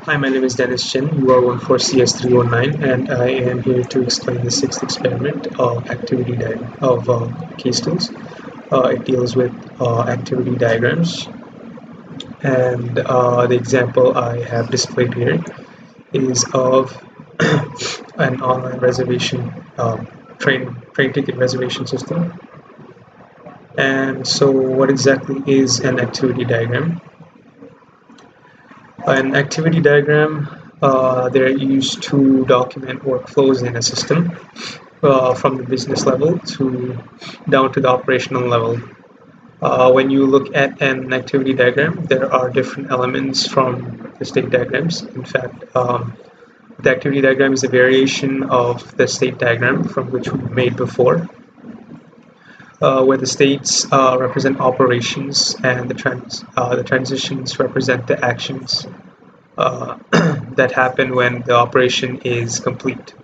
Hi, my name is Dennis Chen, UR14CS309, and I am here to explain the sixth experiment of activity of case tools. It deals with activity diagrams, and the example I have displayed here is of an online reservation train ticket reservation system. And so, what exactly is an activity diagram? An activity diagram, they're used to document workflows in a system from the business level to down to the operational level. When you look at an activity diagram, there are different elements from the state diagrams. In fact, the activity diagram is a variation of the state diagram from which we made before, where the states represent operations and the transitions represent the actions that happen when the operation is complete.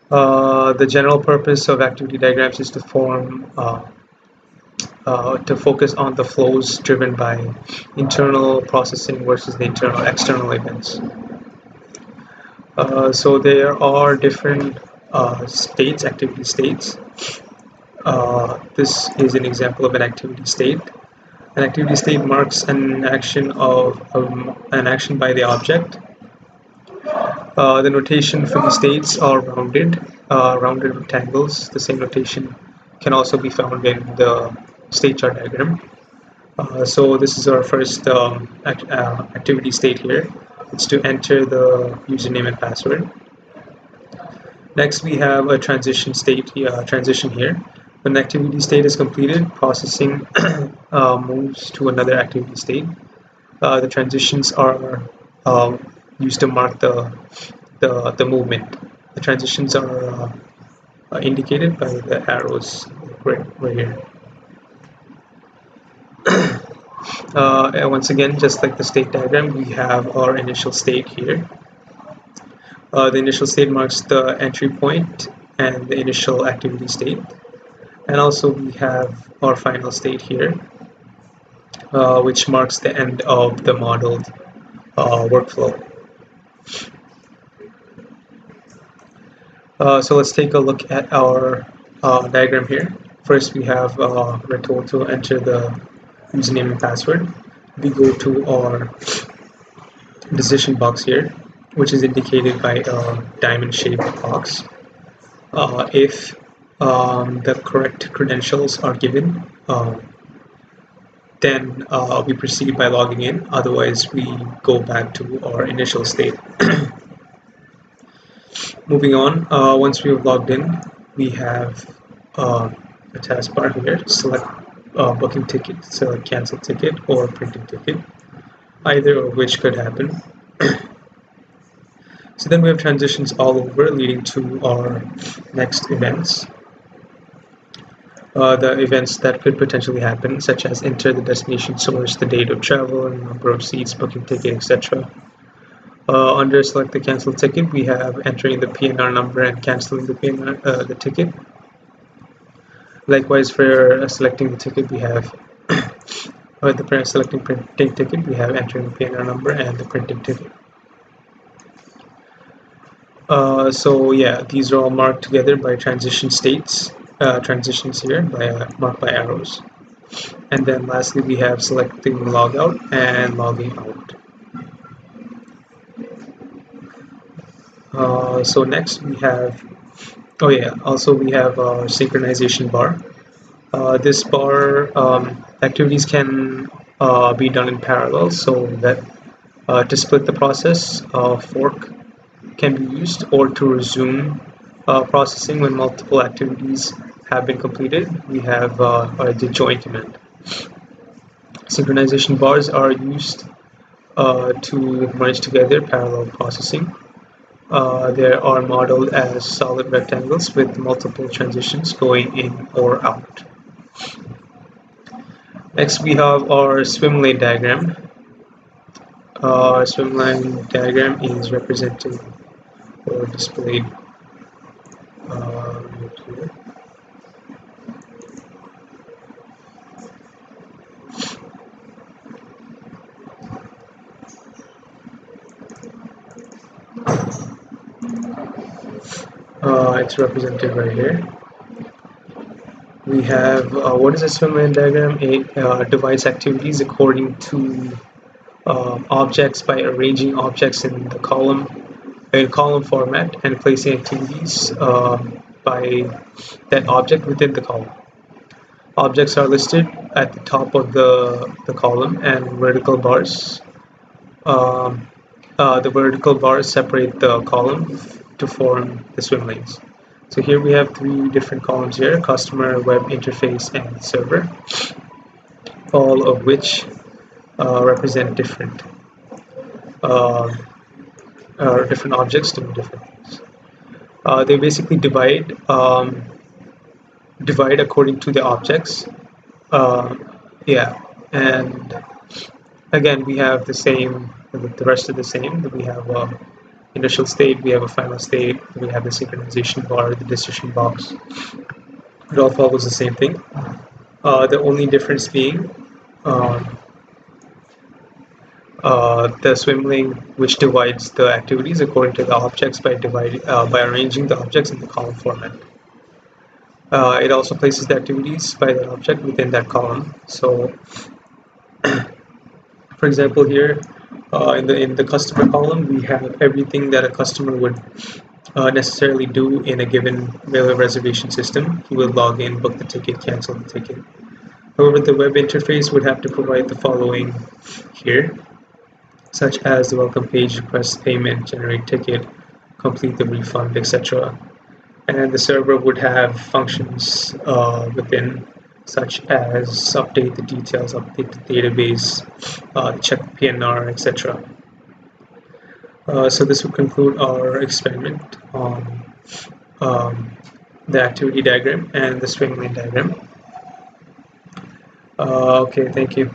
The general purpose of activity diagrams is to focus on the flows driven by internal processing versus the external events. So there are different activity states. This is an example of an activity state. An activity state marks an action by the object. The notation for the states are rounded rectangles. The same notation can also be found in the state chart diagram. So this is our first activity state here. It's to enter the username and password. Next, we have a transition here. When the activity state is completed, processing moves to another activity state. The transitions are used to mark the movement. The transitions are indicated by the arrows right here. And once again, just like the state diagram, we have our initial state here. The initial state marks the entry point and the initial activity state. And also we have our final state here, which marks the end of the modeled workflow. So let's take a look at our diagram here. First, we have we're told to enter the username and password. We go to our decision box here, which is indicated by a diamond-shaped box. If the correct credentials are given, then we proceed by logging in. Otherwise, we go back to our initial state. Moving on, once we have logged in, we have a taskbar here. Select booking ticket, select cancel ticket, or printing ticket, either of which could happen. So then we have transitions all over, leading to our next events. The events that could potentially happen, such as enter the destination source, the date of travel, number of seats, booking ticket, etc. Under select the cancel ticket, we have entering the PNR number and canceling the ticket. Likewise, for selecting the ticket, we have selecting printing ticket, we have entering the PNR number and the printing ticket. So yeah, these are all marked together by transition states. Transitions here marked by arrows. And then lastly, we have selecting logout and logging out. So next we have, also we have our synchronization bar. This bar, activities can be done in parallel, so that to split the process, fork can be used, or to resume processing when multiple activities have been completed, we have the join command. Synchronization bars are used to merge together parallel processing. They are modeled as solid rectangles with multiple transitions going in or out. Next, we have our swim lane diagram. Our swim lane diagram is represented or displayed here. It's represented right here. We have what is a swim lane diagram? It divides activities according to objects by arranging objects in the column format and placing activities by that object within the column. Objects are listed at the top of the column, and vertical bars. The vertical bars separate the column to form the swim lanes. So here we have three different columns here: customer, web interface, and server, all of which represent different different objects doing different things. They basically divide according to the objects. Yeah, and again we have the same, the rest of the same. We have initial state, we have a final state, we have the synchronization bar, the decision box. It all follows the same thing. The only difference being the swim lane, which divides the activities according to the objects by arranging the objects in the column format. It also places the activities by the object within that column. So, for example, here in the customer column, we have everything that a customer would necessarily do in a given railway reservation system. He would log in, book the ticket, cancel the ticket. However, the web interface would have to provide the following here, such as the welcome page, request payment, generate ticket, complete the refund, etc. And the server would have functions within, such as update the details, update the database, check the PNR, etc. So this would conclude our experiment on the activity diagram and the swim lane diagram. Okay, thank you.